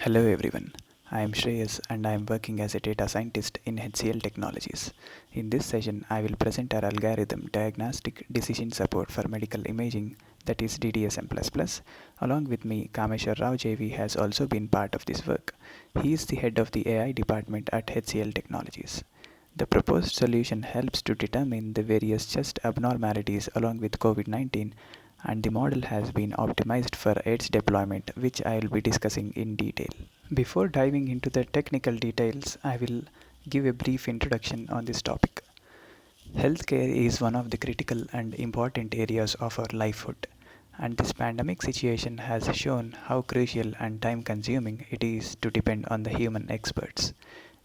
Hello everyone, I am Shreyas and I am working as a data scientist in HCL Technologies. In this session, I will present our algorithm Diagnostic Decision Support for Medical Imaging, that is DDSM++. Along with me, Kameshwar Rao JV has also been part of this work. He is the head of the AI department at HCL Technologies. The proposed solution helps to determine the various chest abnormalities along with COVID-19, and the model has been optimized for its deployment, which I will be discussing in detail. Before diving into the technical details, I will give a brief introduction on this topic. Healthcare is one of the critical and important areas of our livelihood, and this pandemic situation has shown how crucial and time consuming it is to depend on the human experts.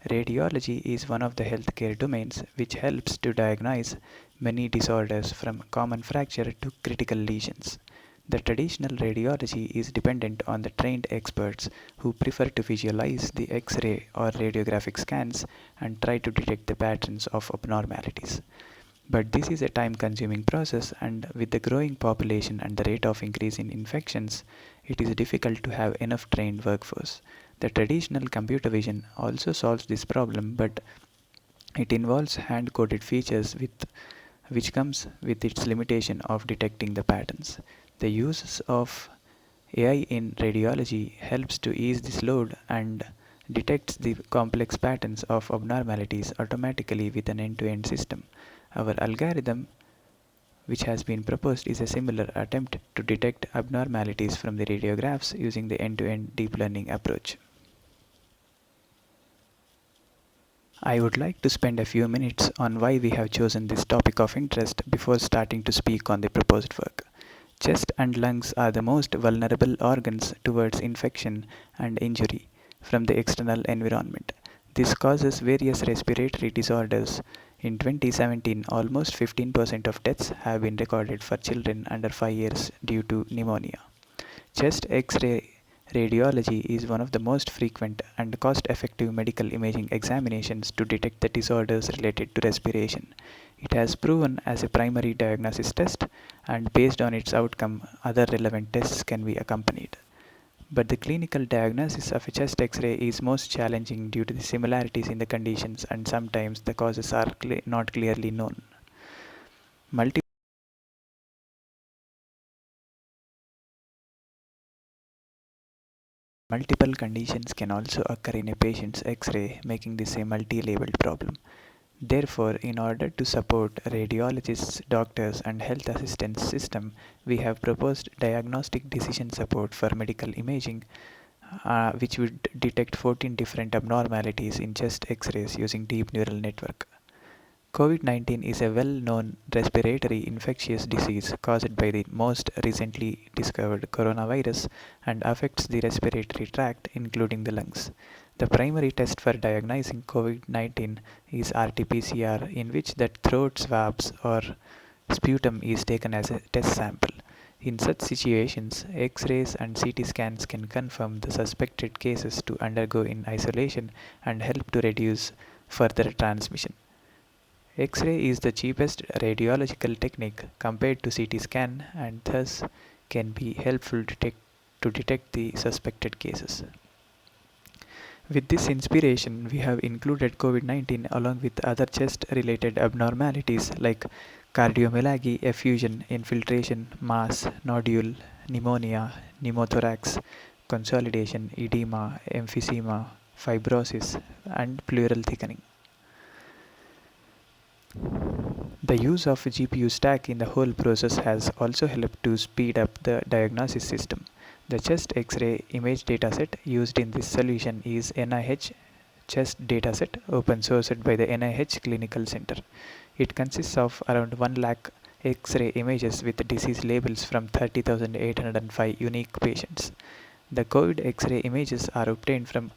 Radiology is one of the healthcare domains which helps to diagnose many disorders from common fracture to critical lesions. The traditional radiology is dependent on the trained experts who prefer to visualize the X-ray or radiographic scans and try to detect the patterns of abnormalities. But this is a time-consuming process, and with the growing population and the rate of increase in infections, it is difficult to have enough trained workforce. The traditional computer vision also solves this problem, but it involves hand-coded features which comes with its limitation of detecting the patterns. The use of AI in radiology helps to ease this load and detects the complex patterns of abnormalities automatically with an end-to-end system. Our algorithm, which has been proposed, is a similar attempt to detect abnormalities from the radiographs using the end-to-end deep learning approach. I would like to spend a few minutes on why we have chosen this topic of interest before starting to speak on the proposed work. Chest and lungs are the most vulnerable organs towards infection and injury from the external environment. This causes various respiratory disorders. In 2017, almost 15% of deaths have been recorded for children under 5 years due to pneumonia. Chest X-ray radiology is one of the most frequent and cost-effective medical imaging examinations to detect the disorders related to respiration. It has proven as a primary diagnosis test, and based on its outcome, other relevant tests can be accompanied. But the clinical diagnosis of a chest X-ray is most challenging due to the similarities in the conditions, and sometimes the causes are not clearly known. Multiple conditions can also occur in a patient's X-ray, making this a multi-labeled problem. Therefore, in order to support radiologists, doctors, and health assistance system, we have proposed diagnostic decision support for medical imaging, which would detect 14 different abnormalities in chest X-rays using deep neural network. COVID-19 is a well-known respiratory infectious disease caused by the most recently discovered coronavirus and affects the respiratory tract, including the lungs. The primary test for diagnosing COVID-19 is RT-PCR, in which the throat swabs or sputum is taken as a test sample. In such situations, X-rays and CT scans can confirm the suspected cases to undergo in isolation and help to reduce further transmission. X-ray is the cheapest radiological technique compared to CT scan, and thus can be helpful to detect the suspected cases. With this inspiration, we have included COVID-19 along with other chest-related abnormalities like cardiomyopathy, effusion, infiltration, mass, nodule, pneumonia, pneumothorax, consolidation, edema, emphysema, fibrosis, and pleural thickening. The use of a GPU stack in the whole process has also helped to speed up the diagnosis system. The chest X-ray image dataset used in this solution is NIH chest dataset, open sourced by the NIH Clinical Center. It consists of around 1 lakh X-ray images with disease labels from 30,805 unique patients. The COVID X-ray images are obtained from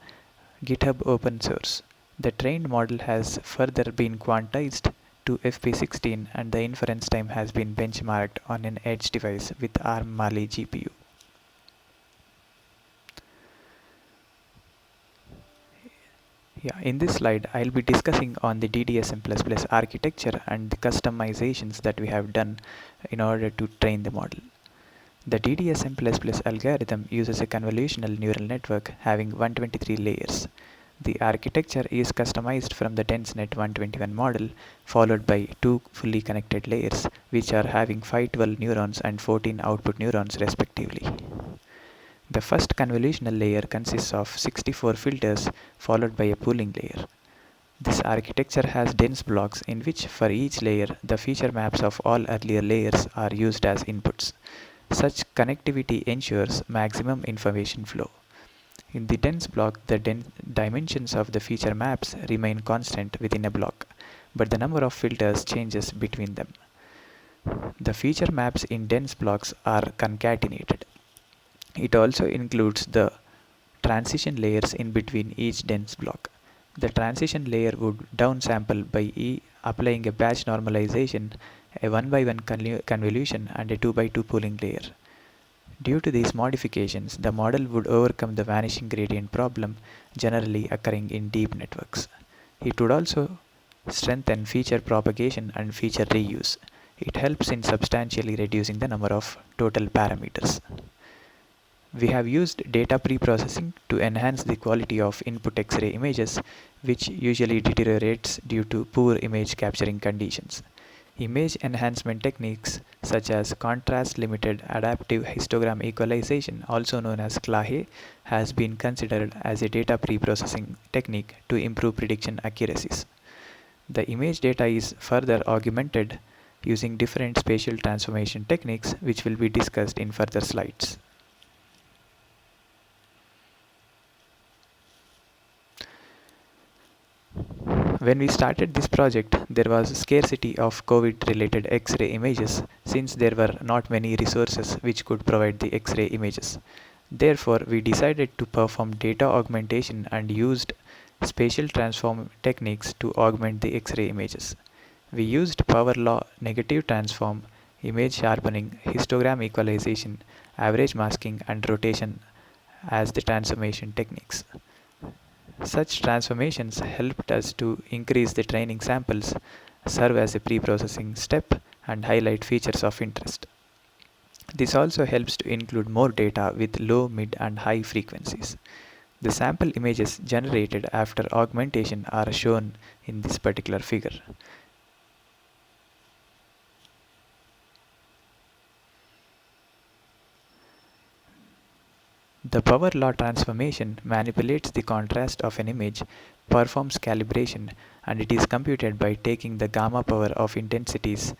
GitHub open source. The trained model has further been quantized to FP16, and the inference time has been benchmarked on an edge device with ARM Mali GPU. In this slide, I'll be discussing on the DDSM++ architecture and the customizations that we have done in order to train the model. The DDSM++ algorithm uses a convolutional neural network having 123 layers. The architecture is customized from the DenseNet 121 model, followed by two fully connected layers, which are having 512 neurons and 14 output neurons respectively. The first convolutional layer consists of 64 filters, followed by a pooling layer. This architecture has dense blocks in which for each layer the feature maps of all earlier layers are used as inputs. Such connectivity ensures maximum information flow. In the dense block, the dimensions of the feature maps remain constant within a block, but the number of filters changes between them. The feature maps in dense blocks are concatenated. It also includes the transition layers in between each dense block. The transition layer would downsample by applying a batch normalization, a 1 by 1 convolution, and a 2 by 2 pooling layer. Due to these modifications, the model would overcome the vanishing gradient problem generally occurring in deep networks. It would also strengthen feature propagation and feature reuse. It helps in substantially reducing the number of total parameters. We have used data preprocessing to enhance the quality of input X-ray images, which usually deteriorates due to poor image capturing conditions. Image enhancement techniques such as contrast-limited adaptive histogram equalization, also known as CLAHE, has been considered as a data preprocessing technique to improve prediction accuracies. The image data is further augmented using different spatial transformation techniques, which will be discussed in further slides. When we started this project, there was scarcity of COVID-related X-ray images since there were not many resources which could provide the X-ray images. Therefore, we decided to perform data augmentation and used spatial transform techniques to augment the X-ray images. We used power law, negative transform, image sharpening, histogram equalization, average masking, and rotation as the transformation techniques. Such transformations helped us to increase the training samples, serve as a pre-processing step, and highlight features of interest. This also helps to include more data with low, mid, and high frequencies. The sample images generated after augmentation are shown in this particular figure. The power law transformation manipulates the contrast of an image, performs calibration, and it is computed by taking the gamma power of intensities.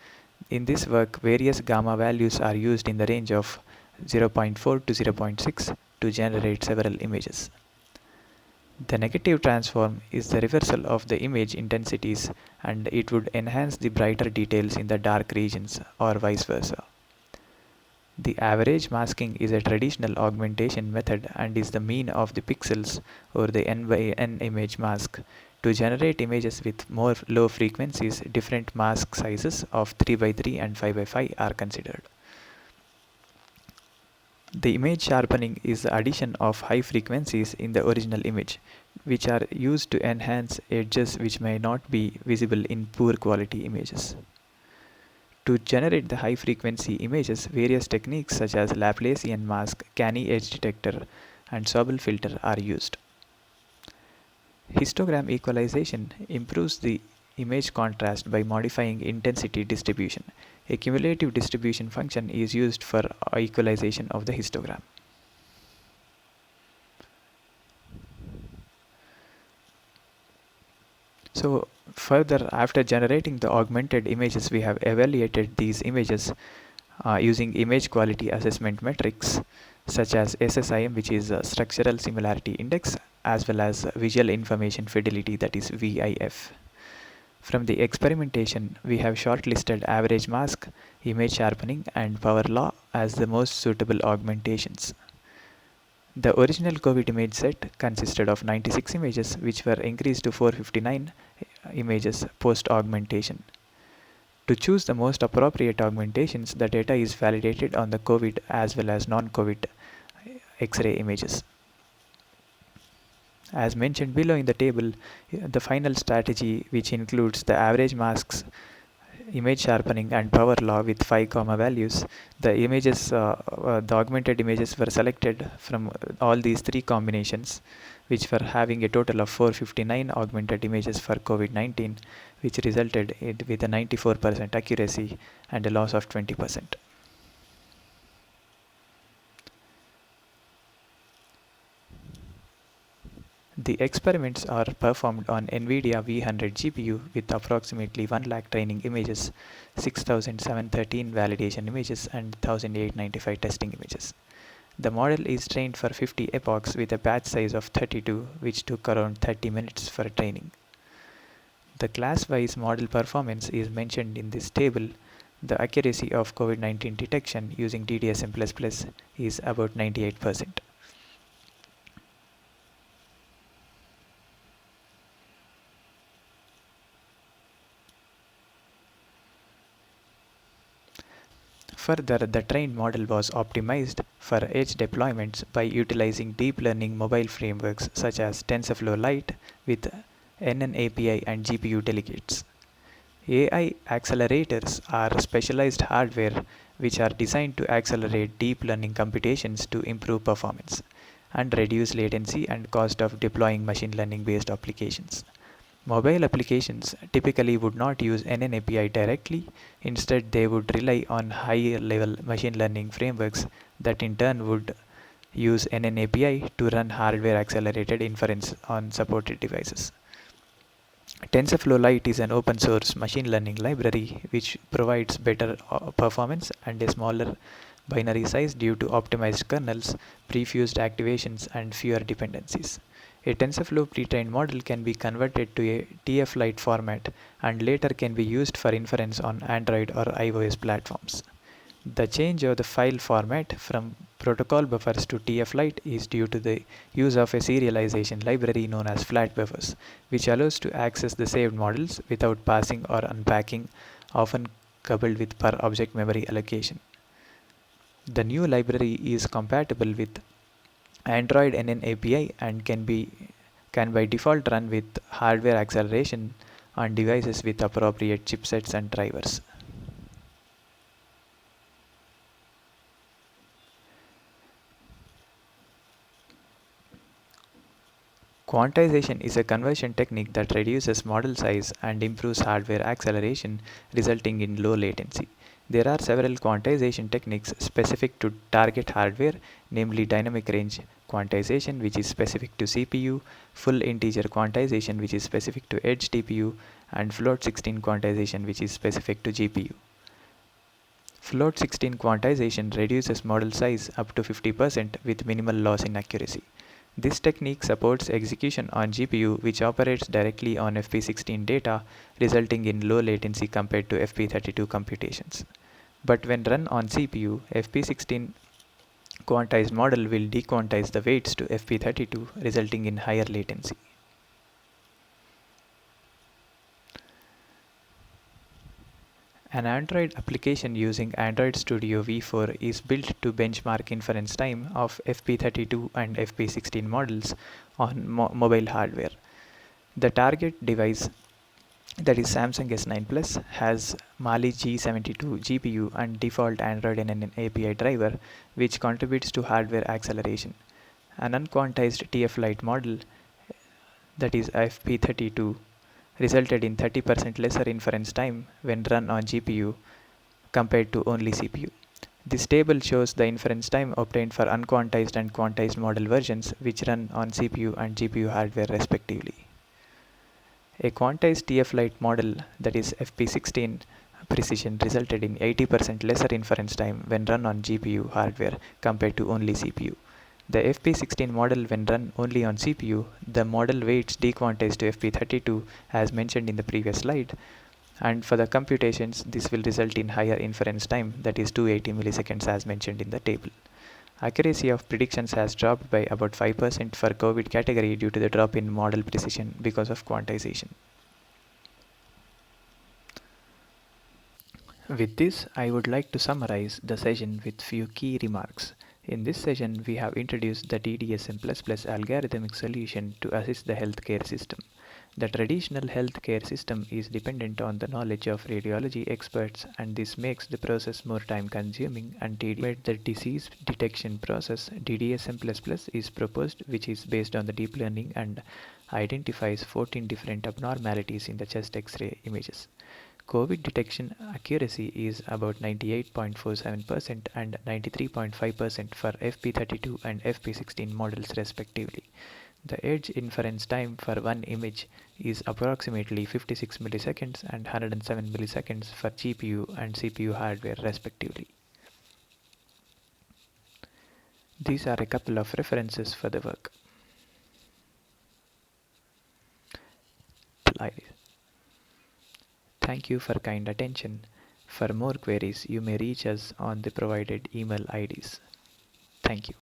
In this work, various gamma values are used in the range of 0.4 to 0.6 to generate several images. The negative transform is the reversal of the image intensities, and it would enhance the brighter details in the dark regions or vice versa. The average masking is a traditional augmentation method and is the mean of the pixels over the n by n image mask. To generate images with more low frequencies, different mask sizes of 3 by 3 and 5 by 5 are considered. The image sharpening is the addition of high frequencies in the original image, which are used to enhance edges which may not be visible in poor quality images. To generate the high frequency images, various techniques such as Laplacian mask, canny edge detector, and Sobel filter are used. Histogram equalization improves the image contrast by modifying intensity distribution. A cumulative distribution function is used for equalization of the histogram. So further, after generating the augmented images, we have evaluated these images using image quality assessment metrics such as SSIM, which is a structural similarity index, as well as visual information fidelity, that is VIF. From the experimentation, we have shortlisted average mask, image sharpening, and power law as the most suitable augmentations. The original COVID image set consisted of 96 images, which were increased to 459 images post-augmentation. To choose the most appropriate augmentations, the data is validated on the COVID as well as non-COVID X-ray images. As mentioned below in the table, the final strategy, which includes the average masks, image sharpening and power law with 5 comma values. The augmented images were selected from all these three combinations, which were having a total of 459 augmented images for COVID-19, which resulted with a 94% accuracy and a loss of 20%. The experiments are performed on NVIDIA V100 GPU with approximately 1 lakh training images, 6,713 validation images, and 1,895 testing images. The model is trained for 50 epochs with a batch size of 32, which took around 30 minutes for training. The class-wise model performance is mentioned in this table. The accuracy of COVID-19 detection using DDSM++ is about 98%. Further, the trained model was optimized for edge deployments by utilizing deep learning mobile frameworks such as TensorFlow Lite with NNAPI and GPU delegates. AI accelerators are specialized hardware which are designed to accelerate deep learning computations to improve performance and reduce latency and cost of deploying machine learning based applications. Mobile applications typically would not use NNAPI directly. Instead, they would rely on higher level machine learning frameworks that in turn would use NNAPI to run hardware accelerated inference on supported devices. TensorFlow Lite is an open source machine learning library which provides better performance and a smaller binary size due to optimized kernels, prefused activations, and fewer dependencies. A TensorFlow pre-trained model can be converted to a TF Lite format and later can be used for inference on Android or iOS platforms. The change of the file format from protocol buffers to TF Lite is due to the use of a serialization library known as flat buffers, which allows to access the saved models without parsing or unpacking, often coupled with per object memory allocation. The new library is compatible with Android NNAPI and can by default run with hardware acceleration on devices with appropriate chipsets and drivers. Quantization is a conversion technique that reduces model size and improves hardware acceleration, resulting in low latency. There are several quantization techniques specific to target hardware, namely dynamic range quantization, which is specific to CPU, full integer quantization, which is specific to edge TPU, and float 16 quantization, which is specific to GPU. Float 16 quantization reduces model size up to 50% with minimal loss in accuracy. This technique supports execution on GPU which operates directly on FP16 data, resulting in low latency compared to FP32 computations. But when run on CPU, FP16 quantized model will dequantize the weights to FP32, resulting in higher latency. An Android application using Android Studio V4 is built to benchmark inference time of FP32 and FP16 models on mobile hardware. The target device, that is Samsung S9 Plus, has Mali G72 GPU and default Android NN API driver, which contributes to hardware acceleration. An unquantized TF Lite model, that is FP32, resulted in 30% lesser inference time when run on GPU compared to only CPU. This table shows the inference time obtained for unquantized and quantized model versions which run on CPU and GPU hardware respectively. A quantized TF Lite model, that is FP16 precision, resulted in 80% lesser inference time when run on GPU hardware compared to only CPU. The FP16 model, when run only on CPU, the model weights dequantized to FP32 as mentioned in the previous slide, and for the computations this will result in higher inference time, that is 280 milliseconds as mentioned in the table. Accuracy of predictions has dropped by about 5% for COVID category due to the drop in model precision because of quantization. With this, I would like to summarize the session with few key remarks. In this session, we have introduced the DDSM++ algorithmic solution to assist the healthcare system. The traditional healthcare system is dependent on the knowledge of radiology experts, and this makes the process more time consuming and tedious. The disease detection process DDSM++ is proposed, which is based on the deep learning and identifies 14 different abnormalities in the chest X-ray images. COVID detection accuracy is about 98.47% and 93.5% for FP32 and FP16 models respectively. The edge inference time for one image is approximately 56 milliseconds and 107 milliseconds for GPU and CPU hardware respectively. These are a couple of references for the work. Thank you for kind attention. For more queries, you may reach us on the provided email IDs. Thank you.